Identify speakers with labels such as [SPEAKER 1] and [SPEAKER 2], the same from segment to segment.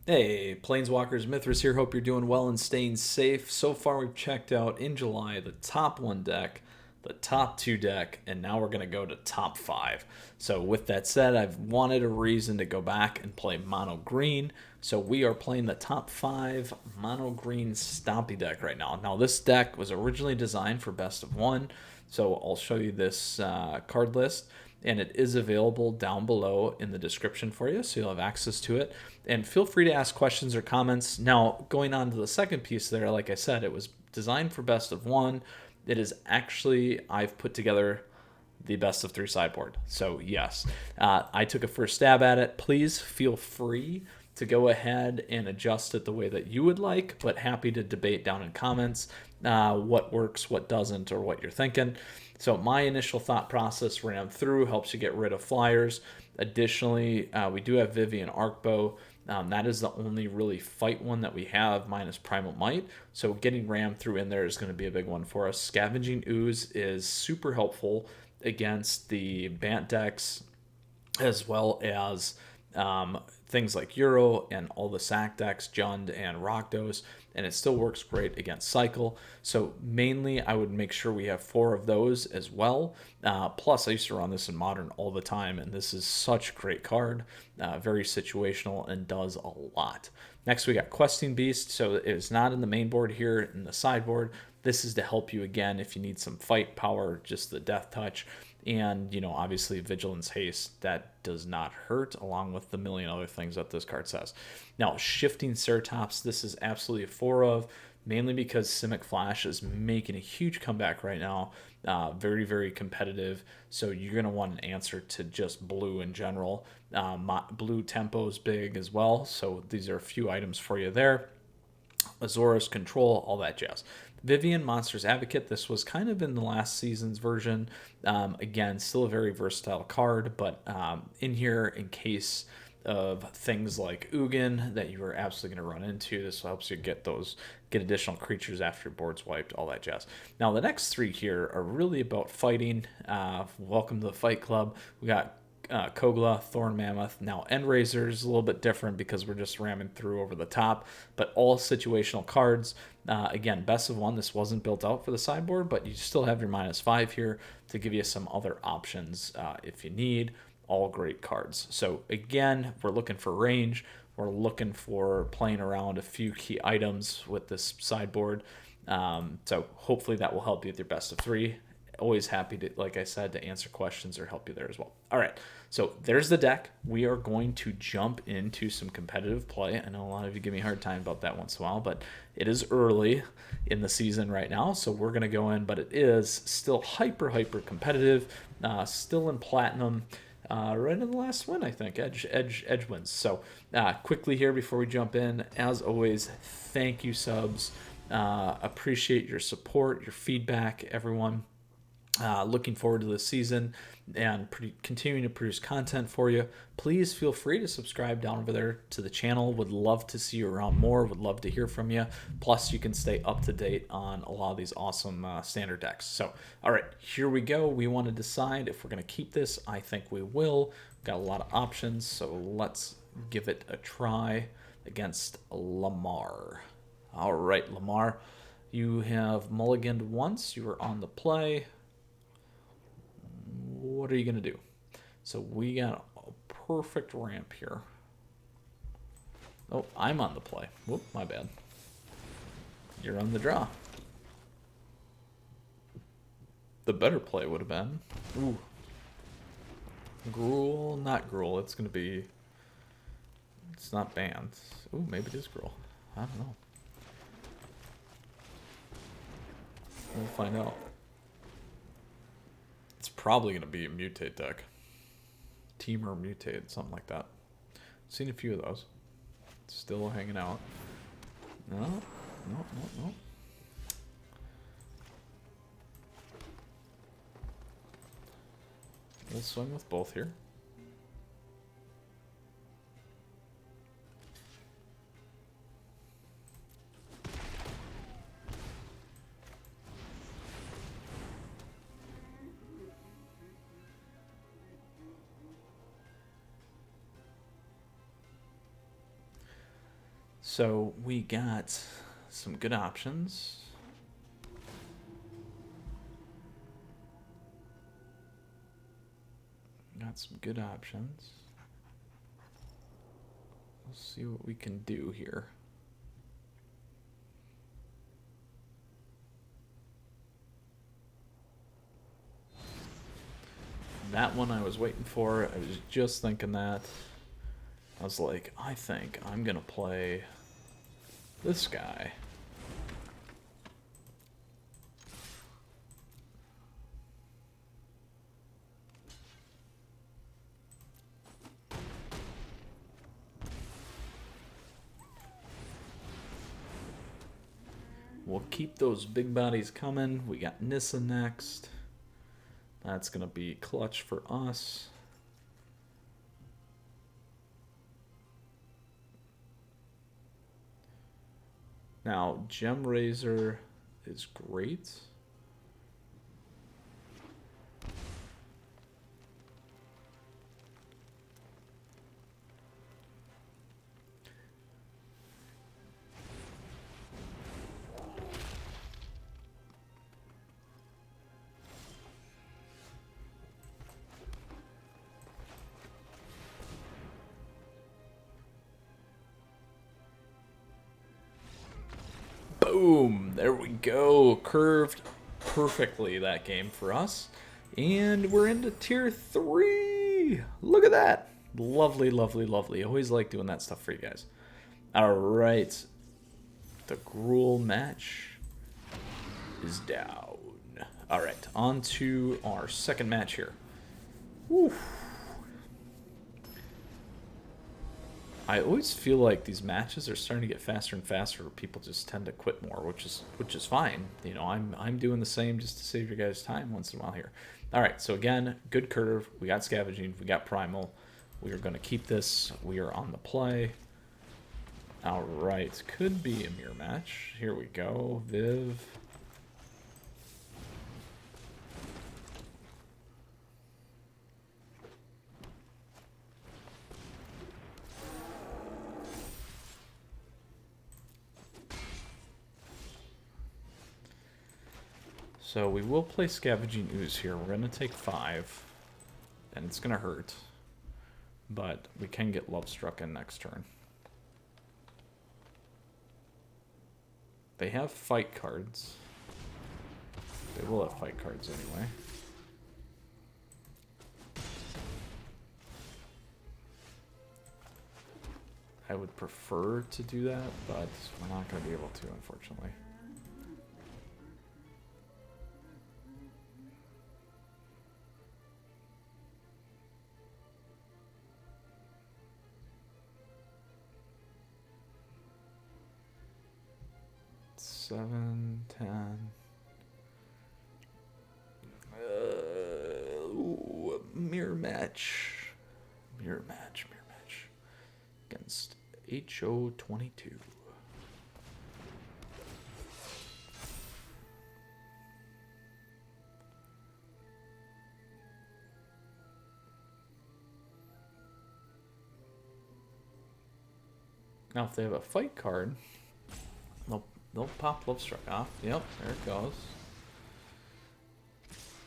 [SPEAKER 1] Hey, Planeswalkers, Mythras here. Hope you're doing well and staying safe. So far, we've checked out in July the top one deck, the top two deck, and now we're going to go to top five. So, with that said, I've wanted a reason to go back and play Mono Green. So, we are playing the top five Mono Green Stompy deck right now. Now, this deck was originally designed for best of one. So, I'll show you this card list, and it is available down below in the description for you, so you'll have access to it. And feel free to ask questions or comments. Now, going on to the second piece there, like I said, it was designed for best of one. It is actually, I've put together the best of three sideboard. So, yes, I took a first stab at it. Please feel free to go ahead and adjust it the way that you would like, but happy to debate down in comments what works, what doesn't, or what you're thinking. So my initial thought process ran through, helps you get rid of flyers. Additionally, we do have Vivian Arcbow. That is the only really fight one that we have, minus Primal Might. So getting Ram through in there is going to be a big one for us. Scavenging Ooze is super helpful against the Bant decks, as well as things like Euro and all the sack decks, Jund and Rakdos, and it still works great against Cycle. So mainly I would make sure we have four of those as well. Plus I used to run this in Modern all the time, and this is such a great card, very situational and does a lot. Next we got Questing Beast, so it's not in the main board here, in the sideboard. This is to help you again if you need some fight power, just the death touch. And, obviously Vigilance Haste, that does not hurt, along with the million other things that this card says. Now, Shifting Ceratops, this is absolutely a four of, mainly because Simic Flash is making a huge comeback right now. Very, very competitive. So you're going to want an answer to just blue in general. Blue tempo is big as well. So these are a few items for you there. Azorius Control, all that jazz. Vivian Monsters Advocate, this was kind of in the last season's version. Again, still a very versatile card, but in here, in case of things like Ugin that you are absolutely going to run into, this helps you get additional creatures after your board's wiped, all that jazz. Now, the next three here are really about fighting. Welcome to the Fight Club. We got Kogla, Thorn Mammoth. Now, Endrazor is a little bit different because we're just ramming through over the top, but all situational cards. Again, best of one. This wasn't built out for the sideboard, but you still have your -5 here to give you some other options if you need. All great cards. So again, we're looking for range. We're looking for playing around a few key items with this sideboard. So hopefully that will help you with your best of three. Always happy to, like I said, to answer questions or help you there as well. All right, so there's the deck. We are going to jump into some competitive play. I know a lot of you give me a hard time about that once in a while, but it is early in the season right now, so we're going to go in, but it is still hyper competitive, still in platinum. Right in the last win, I think. Edge wins. So quickly here before we jump in, as always, thank you, subs. Appreciate your support, your feedback, everyone. Looking forward to this season and continuing to produce content for you. Please feel free to subscribe down over there to the channel. Would love to see you around more. Would love to hear from you. Plus, you can stay up to date on a lot of these awesome standard decks. So, all right, here we go. We want to decide if we're going to keep this. I think we will. Got a lot of options, so let's give it a try against Lamar. All right, Lamar, you have mulliganed once. You are on the play. What are you going to do? So we got a perfect ramp here. Oh, I'm on the play. Whoop, my bad. You're on the draw. The better play would have been... Ooh. Gruul, not Gruul. It's going to be... It's not banned. Ooh, maybe it is Gruul. I don't know. We'll find out. It's probably going to be a mutate deck. Teamer mutate, something like that. Seen a few of those. Still hanging out. No. We'll swing with both here. So we got some good options. Got some good options. We'll see what we can do here. That one I was waiting for. I was just thinking that. I was like, I think I'm going to play this guy. We'll keep those big bodies coming. We got Nissa next. That's going to be clutch for us. Now, Gemrazer is great. Boom! There we go. Curved perfectly that game for us. And we're into tier 3. Look at that. Lovely, lovely, lovely. Always like doing that stuff for you guys. Alright. The Gruul match is down. Alright, on to our second match here. Woo. I always feel like these matches are starting to get faster and faster. People just tend to quit more, which is fine. You know, I'm doing the same just to save you guys time once in a while here. All right, so again, good curve. We got Scavenging. We got Primal. We are going to keep this. We are on the play. All right, could be a mirror match. Here we go. Viv. So we will play Scavenging Ooze here. We're going to take 5, and it's going to hurt. But we can get Lovestruck in next turn. They have fight cards. They will have fight cards anyway. I would prefer to do that, but we're not going to be able to, unfortunately. Seven, 10. Ooh, mirror match. Mirror match. Mirror match. Against HO22. Now, if they have a fight card, they'll pop Lovestruck off. Yep, there it goes.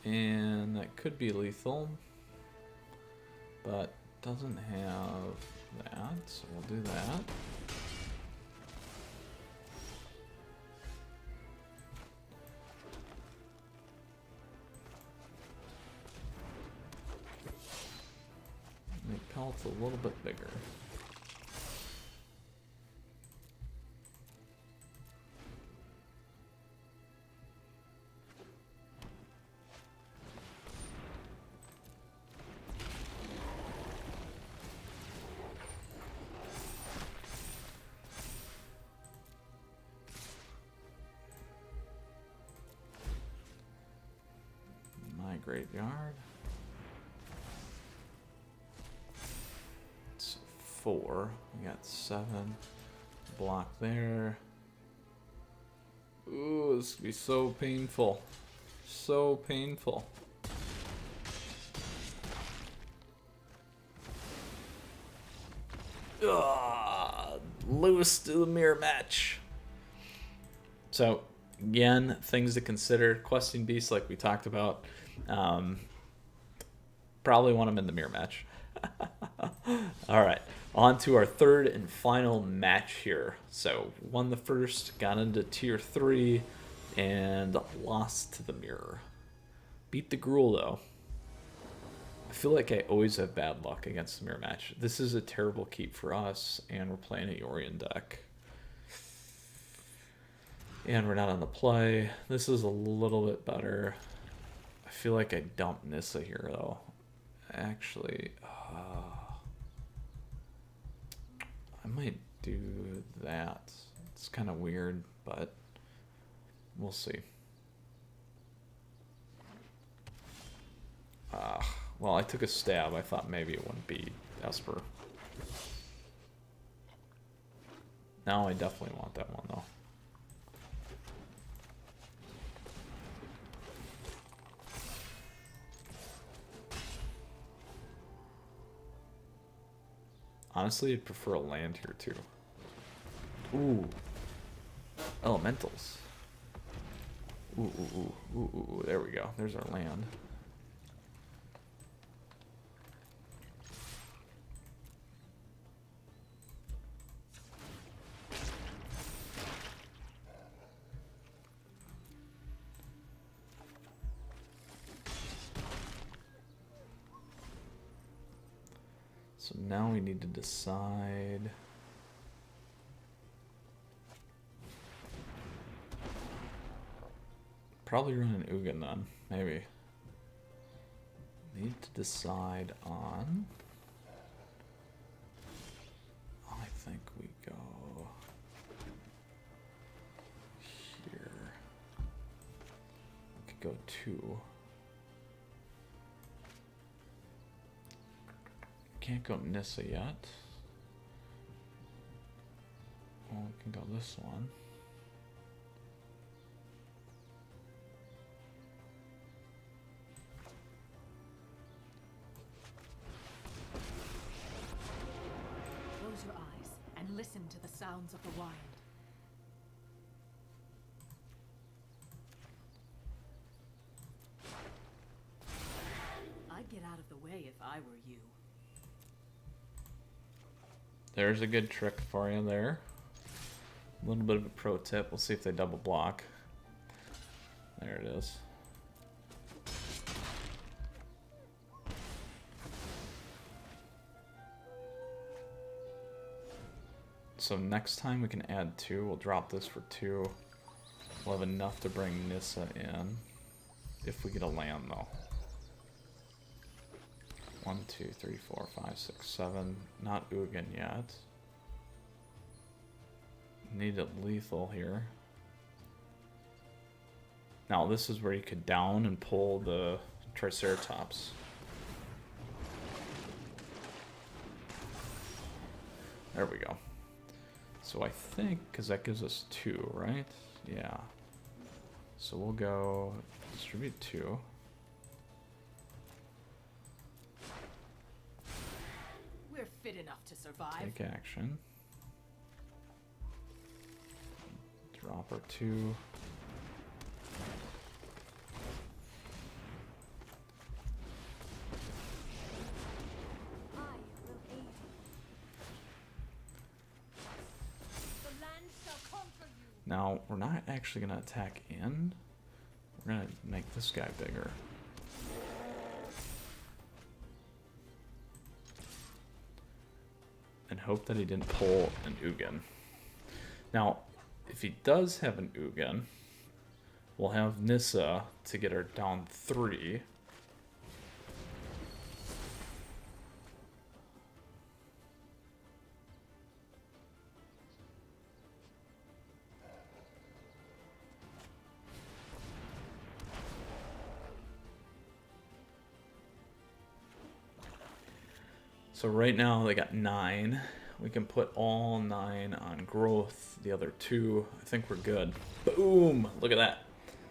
[SPEAKER 1] And that could be lethal, but doesn't have that, so we'll do that. Make Pelt's a little bit bigger. Graveyard. It's 4. We got 7. Block there. Ooh, this could be so painful. So painful. lose to the mirror match. So, again, things to consider. Questing Beast, like we talked about. Probably want him in the mirror match. All right, on to our third and final match here. So, won the first, got into tier 3, and lost to the mirror. Beat the Gruul, though. I feel like I always have bad luck against the mirror match. This is a terrible keep for us, and we're playing a Yorion deck. And we're not on the play. This is a little bit better. I feel like I dumped Nissa here, though. Actually, I might do that. It's kind of weird, but we'll see. Well, I took a stab. I thought maybe it wouldn't be Esper. Now I definitely want that one, though. Honestly, I'd prefer a land here, too. Ooh. Elementals. Ooh. There we go. There's our land. So now we need to decide. Probably run an Ugin then, maybe. Need to decide on. I think we go here. We could go 2. Can't go Nissa yet. Well, we can go this one.
[SPEAKER 2] Close your eyes and listen to the sounds of the wild. I'd get out of the way if I were you.
[SPEAKER 1] There's a good trick for you there. A little bit of a pro tip. We'll see if they double block. There it is. So next time we can add 2. We'll drop this for 2. We'll have enough to bring Nissa in. If we get a land, though. 1, 2, 3, 4, 5, 6, 7. Not Ugin yet. Need it lethal here. Now this is where you could down and pull the Triceratops. There we go. So I think, because that gives us 2, right? Yeah. So we'll go distribute 2.
[SPEAKER 2] We're fit enough to survive.
[SPEAKER 1] Take action. Drop our 2. Now, we're not actually going to attack in. We're going to make this guy bigger. And hope that he didn't pull an Ugin. Now, if he does have an Ugin, we'll have Nissa to get her down 3. So right now they got 9. We can put all 9 on growth. The other 2, I think we're good. Boom! Look at that.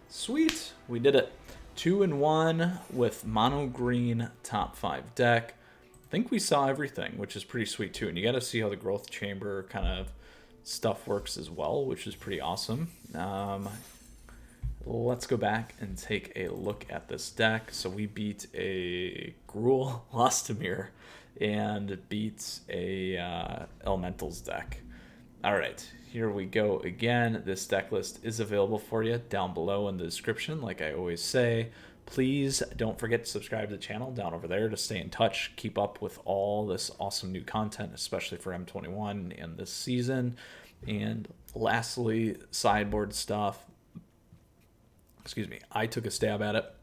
[SPEAKER 1] Sweet! We did it. 2-1 with Mono Green top 5 deck. I think we saw everything, which is pretty sweet too. And you got to see how the growth chamber kind of stuff works as well, which is pretty awesome. Let's go back and take a look at this deck. So we beat a Gruul, lost to Mirror, and beat a Elementals deck. All right, here we go again. This deck list is available for you down below in the description, like I always say. Please don't forget to subscribe to the channel down over there to stay in touch, keep up with all this awesome new content, especially for M21 and this season. And lastly, sideboard stuff. Excuse me, I took a stab at it.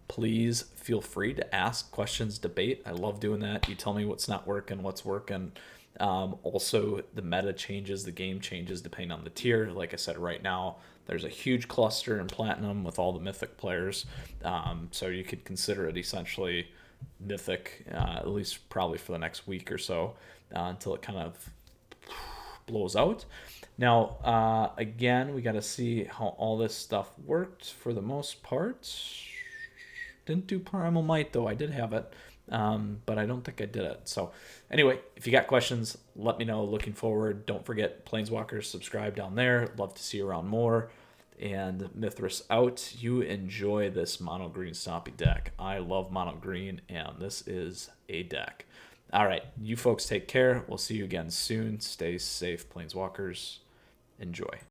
[SPEAKER 1] Please feel free to ask questions, debate. I love doing that. You tell me what's not working, what's working. Also, the meta changes, the game changes depending on the tier. Like I said, right now, there's a huge cluster in Platinum with all the Mythic players. So you could consider it essentially Mythic, at least probably for the next week or so, until it kind of blows out. Now, again, we got to see how all this stuff worked for the most part. Didn't do Primal Might, though. I did have it, but I don't think I did it. So anyway, if you got questions, let me know. Looking forward. Don't forget, Planeswalkers, subscribe down there. Love to see you around more. And Mythras out. You enjoy this Mono Green Stompy deck. I love Mono Green, and this is a deck. All right, you folks take care. We'll see you again soon. Stay safe, Planeswalkers. Enjoy.